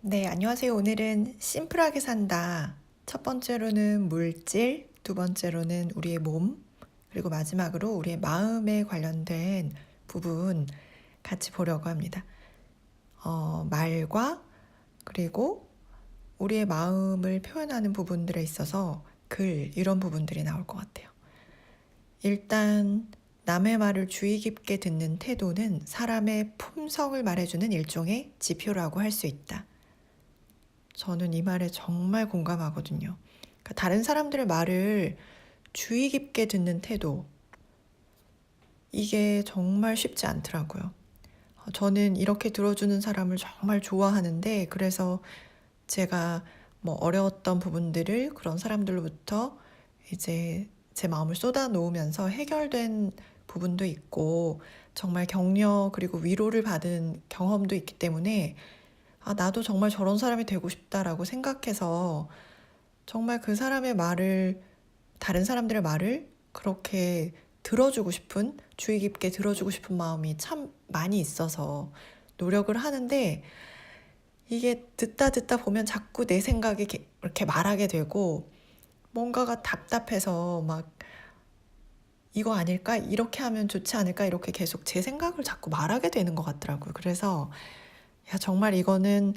네, 안녕하세요. 오늘은 심플하게 산다. 첫 번째로는 물질, 두 번째로는 우리의 몸, 그리고 마지막으로 우리의 마음에 관련된 부분 같이 보려고 합니다. 말과 그리고 우리의 마음을 표현하는 부분들에 있어서 글, 이런 부분들이 나올 것 같아요. 일단 남의 말을 주의 깊게 듣는 태도는 사람의 품성을 말해주는 일종의 지표라고 할 수 있다. 저는 이 말에 정말 공감하거든요. 그러니까 다른 사람들의 말을 주의 깊게 듣는 태도, 이게 정말 쉽지 않더라고요. 저는 이렇게 들어주는 사람을 정말 좋아하는데, 그래서 제가 뭐 어려웠던 부분들을 그런 사람들로부터 이제 제 마음을 쏟아 놓으면서 해결된 부분도 있고, 정말 격려 그리고 위로를 받은 경험도 있기 때문에 나도 정말 저런 사람이 되고 싶다라고 생각해서 정말 그 사람의 말을, 다른 사람들의 말을 그렇게 들어주고 싶은, 주의 깊게 들어주고 싶은 마음이 참 많이 있어서 노력을 하는데, 이게 듣다 듣다 보면 자꾸 내 생각이 이렇게 말하게 되고, 뭔가가 답답해서 막 이거 아닐까? 이렇게 하면 좋지 않을까? 이렇게 계속 제 생각을 자꾸 말하게 되는 것 같더라고요. 그래서 야, 정말 이거는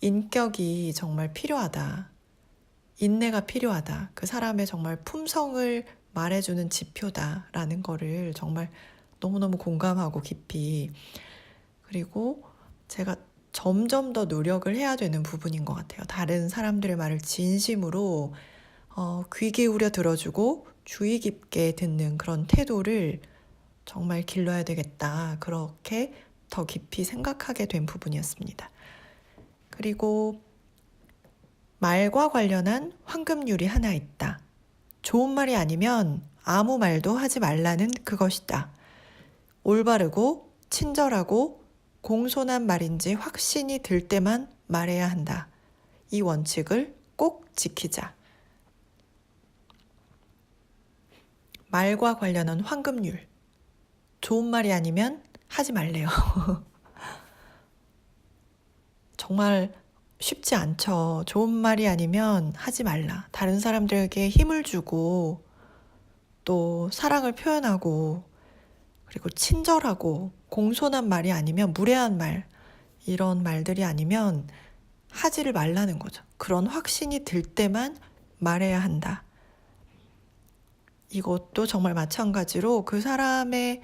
인격이 정말 필요하다. 인내가 필요하다. 그 사람의 정말 품성을 말해주는 지표다라는 거를 정말 너무너무 공감하고 깊이, 그리고 제가 점점 더 노력을 해야 되는 부분인 것 같아요. 다른 사람들의 말을 진심으로 귀 기울여 들어주고 주의 깊게 듣는 그런 태도를 정말 길러야 되겠다. 그렇게 더 깊이 생각하게 된 부분이었습니다. 그리고 말과 관련한 황금률이 하나 있다. 좋은 말이 아니면 아무 말도 하지 말라는 그것이다. 올바르고 친절하고 공손한 말인지 확신이 들 때만 말해야 한다. 이 원칙을 꼭 지키자. 말과 관련한 황금률. 좋은 말이 아니면 하지 말래요. 정말 쉽지 않죠. 좋은 말이 아니면 하지 말라. 다른 사람들에게 힘을 주고 또 사랑을 표현하고 그리고 친절하고 공손한 말이 아니면, 무례한 말, 이런 말들이 아니면 하지를 말라는 거죠. 그런 확신이 들 때만 말해야 한다. 이것도 정말 마찬가지로 그 사람의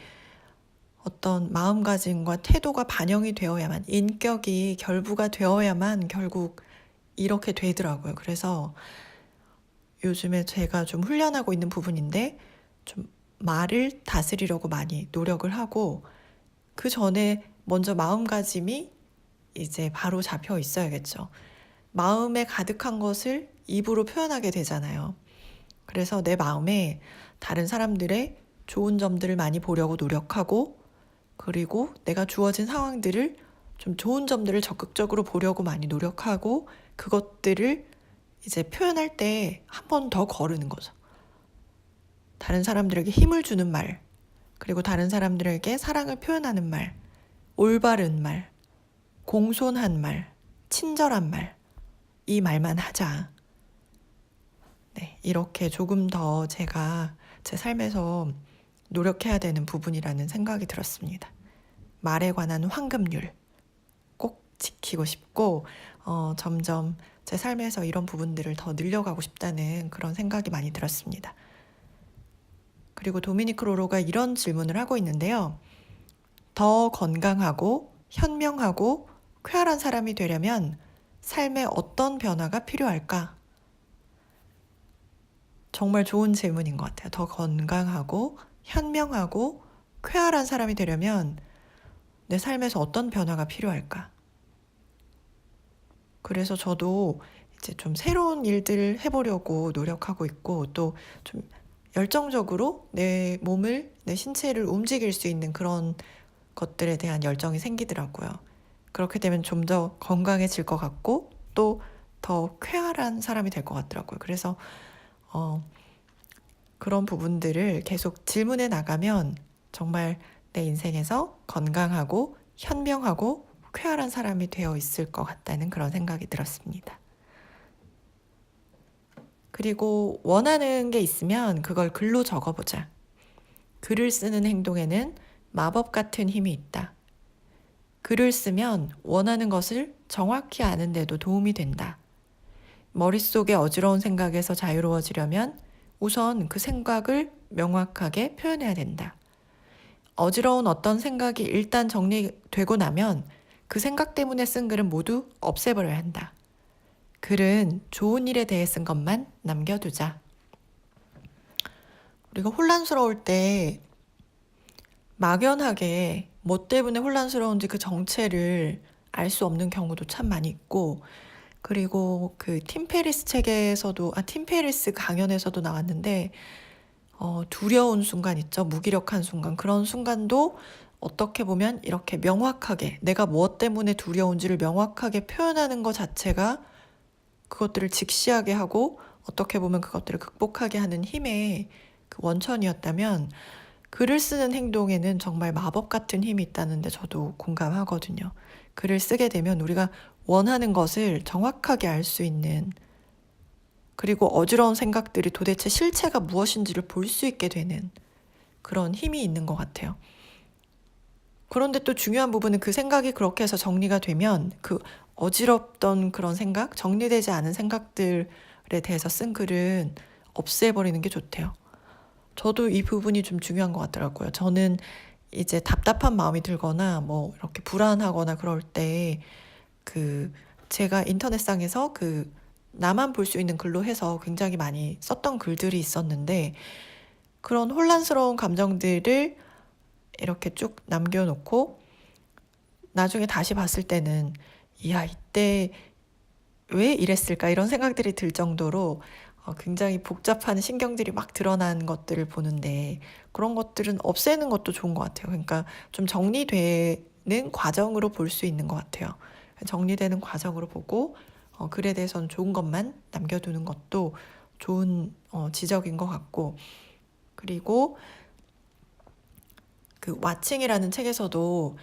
어떤 마음가짐과 태도가 반영이 되어야만, 인격이 결부가 되어야만 결국 이렇게 되더라고요. 그래서 요즘에 제가 좀 훈련하고 있는 부분인데, 좀 말을 다스리려고 많이 노력을 하고, 그 전에 먼저 마음가짐이 이제 바로 잡혀 있어야겠죠. 마음에 가득한 것을 입으로 표현하게 되잖아요. 그래서 내 마음에 다른 사람들의 좋은 점들을 많이 보려고 노력하고, 그리고 내가 주어진 상황들을 좀 좋은 점들을 적극적으로 보려고 많이 노력하고, 그것들을 이제 표현할 때 한 번 더 거르는 거죠. 다른 사람들에게 힘을 주는 말, 그리고 다른 사람들에게 사랑을 표현하는 말, 올바른 말, 공손한 말, 친절한 말, 이 말만 하자. 네, 이렇게 조금 더 제가 제 삶에서 노력해야 되는 부분이라는 생각이 들었습니다. 말에 관한 황금률 꼭 지키고 싶고, 점점 제 삶에서 이런 부분들을 더 늘려가고 싶다는 그런 생각이 많이 들었습니다. 그리고 도미니크 로로가 이런 질문을 하고 있는데요. 더 건강하고 현명하고 쾌활한 사람이 되려면 삶에 어떤 변화가 필요할까? 정말 좋은 질문인 것 같아요. 더 건강하고 현명하고 쾌활한 사람이 되려면 내 삶에서 어떤 변화가 필요할까? 그래서 저도 이제 좀 새로운 일들을 해보려고 노력하고 있고, 또 좀 열정적으로 내 몸을, 내 신체를 움직일 수 있는 그런 것들에 대한 열정이 생기더라고요. 그렇게 되면 좀 더 건강해질 것 같고, 또 더 쾌활한 사람이 될 것 같더라고요. 그래서 그런 부분들을 계속 질문해 나가면 정말 내 인생에서 건강하고 현명하고 쾌활한 사람이 되어 있을 것 같다는 그런 생각이 들었습니다. 그리고 원하는 게 있으면 그걸 글로 적어보자. 글을 쓰는 행동에는 마법 같은 힘이 있다. 글을 쓰면 원하는 것을 정확히 아는 데도 도움이 된다. 머릿속의 어지러운 생각에서 자유로워지려면 우선 그 생각을 명확하게 표현해야 된다. 어지러운 어떤 생각이 일단 정리되고 나면 그 생각 때문에 쓴 글은 모두 없애버려야 한다. 글은 좋은 일에 대해 쓴 것만 남겨두자. 우리가 혼란스러울 때 막연하게 뭐 때문에 혼란스러운지 그 정체를 알 수 없는 경우도 참 많이 있고, 그리고 그 팀 페리스 책에서도, 팀 페리스 강연에서도 나왔는데, 두려운 순간 있죠. 무기력한 순간. 그런 순간도 어떻게 보면 이렇게 명확하게 내가 무엇 때문에 두려운지를 명확하게 표현하는 것 자체가 그것들을 직시하게 하고 어떻게 보면 그것들을 극복하게 하는 힘의 그 원천이었다면, 글을 쓰는 행동에는 정말 마법 같은 힘이 있다는데 저도 공감하거든요. 글을 쓰게 되면 우리가 원하는 것을 정확하게 알 수 있는, 그리고 어지러운 생각들이 도대체 실체가 무엇인지를 볼 수 있게 되는 그런 힘이 있는 것 같아요. 그런데 또 중요한 부분은 그 생각이 그렇게 해서 정리가 되면 그 어지럽던 그런 생각, 정리되지 않은 생각들에 대해서 쓴 글은 없애버리는 게 좋대요. 저도 이 부분이 좀 중요한 것 같더라고요. 저는 이제 답답한 마음이 들거나 뭐 이렇게 불안하거나 그럴 때 그 제가 인터넷상에서 그 나만 볼 수 있는 글로 해서 굉장히 많이 썼던 글들이 있었는데, 그런 혼란스러운 감정들을 이렇게 쭉 남겨놓고 나중에 다시 봤을 때는 이야, 이때 왜 이랬을까 이런 생각들이 들 정도로 굉장히 복잡한 신경들이 막 드러난 것들을 보는데, 그런 것들은 없애는 것도 좋은 것 같아요. 그러니까 좀 정리되는 과정으로 볼 수 있는 것 같아요. 정리되는 과정으로 보고 글에 대해서는 좋은 것만 남겨두는 것도 좋은 지적인 것 같고, 그리고 그 왓칭이라는 책에서도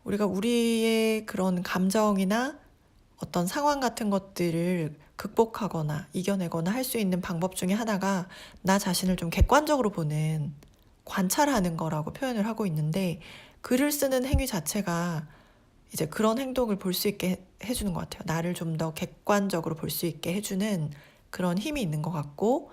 우리가 우리의 그런 감정이나 어떤 상황 같은 것들을 극복하거나 이겨내거나 할 수 있는 방법 중에 하나가 나 자신을 좀 객관적으로 보는, 관찰하는 거라고 표현을 하고 있는데, 글을 쓰는 행위 자체가 이제 그런 행동을 볼 수 있게 해주는 것 같아요. 나를 좀 더 객관적으로 볼 수 있게 해주는 그런 힘이 있는 것 같고,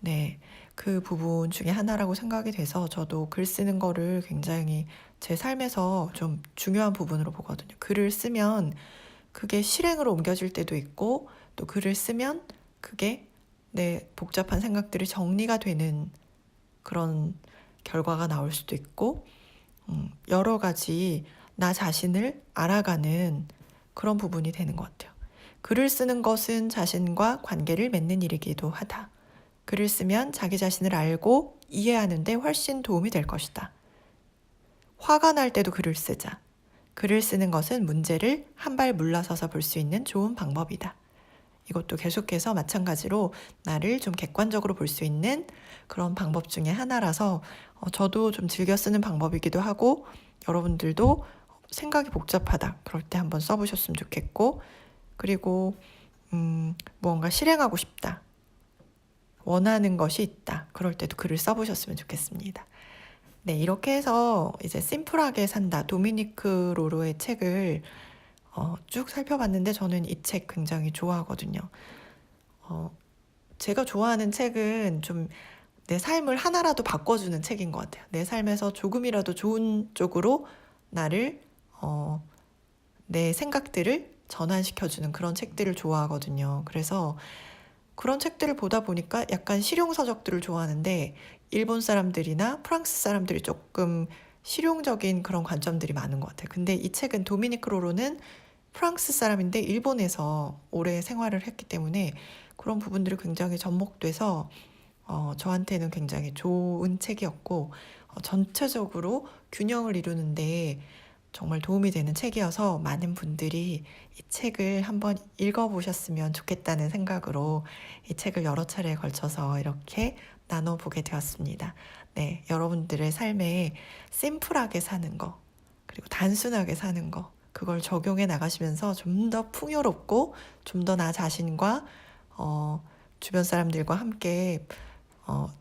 네, 그 부분 중에 하나라고 생각이 돼서 저도 글 쓰는 거를 굉장히 제 삶에서 좀 중요한 부분으로 보거든요. 글을 쓰면 그게 실행으로 옮겨질 때도 있고, 또 글을 쓰면 그게 내 복잡한 생각들이 정리가 되는 그런 결과가 나올 수도 있고, 여러 가지 나 자신을 알아가는 그런 부분이 되는 것 같아요. 글을 쓰는 것은 자신과 관계를 맺는 일이기도 하다. 글을 쓰면 자기 자신을 알고 이해하는 데 훨씬 도움이 될 것이다. 화가 날 때도 글을 쓰자. 글을 쓰는 것은 문제를 한 발 물러서서 볼 수 있는 좋은 방법이다. 이것도 계속해서 마찬가지로 나를 좀 객관적으로 볼 수 있는 그런 방법 중에 하나라서 저도 좀 즐겨 쓰는 방법이기도 하고, 여러분들도 생각이 복잡하다 그럴 때 한번 써보셨으면 좋겠고, 그리고 무언가 실행하고 싶다, 원하는 것이 있다 그럴 때도 글을 써보셨으면 좋겠습니다. 네, 이렇게 해서 이제 심플하게 산다, 도미니크 로로의 책을 쭉 살펴봤는데 저는 이 책 굉장히 좋아하거든요. 제가 좋아하는 책은 좀 내 삶을 하나라도 바꿔주는 책인 것 같아요. 내 삶에서 조금이라도 좋은 쪽으로 나를, 내 생각들을 전환시켜주는 그런 책들을 좋아하거든요. 그래서 그런 책들을 보다 보니까 약간 실용서적들을 좋아하는데, 일본 사람들이나 프랑스 사람들이 조금 실용적인 그런 관점들이 많은 것 같아요. 근데 이 책은 도미니크 로로는 프랑스 사람인데 일본에서 오래 생활을 했기 때문에 그런 부분들이 굉장히 접목돼서 저한테는 굉장히 좋은 책이었고, 전체적으로 균형을 이루는데 정말 도움이 되는 책이어서 많은 분들이 이 책을 한번 읽어보셨으면 좋겠다는 생각으로 이 책을 여러 차례에 걸쳐서 이렇게 나눠보게 되었습니다. 네, 여러분들의 삶에 심플하게 사는 거, 그리고 단순하게 사는 거, 그걸 적용해 나가시면서 좀 더 풍요롭고 좀 더 나 자신과 주변 사람들과 함께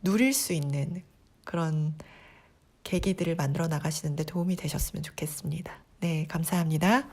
누릴 수 있는 그런 계기들을 만들어 나가시는데 도움이 되셨으면 좋겠습니다. 네, 감사합니다.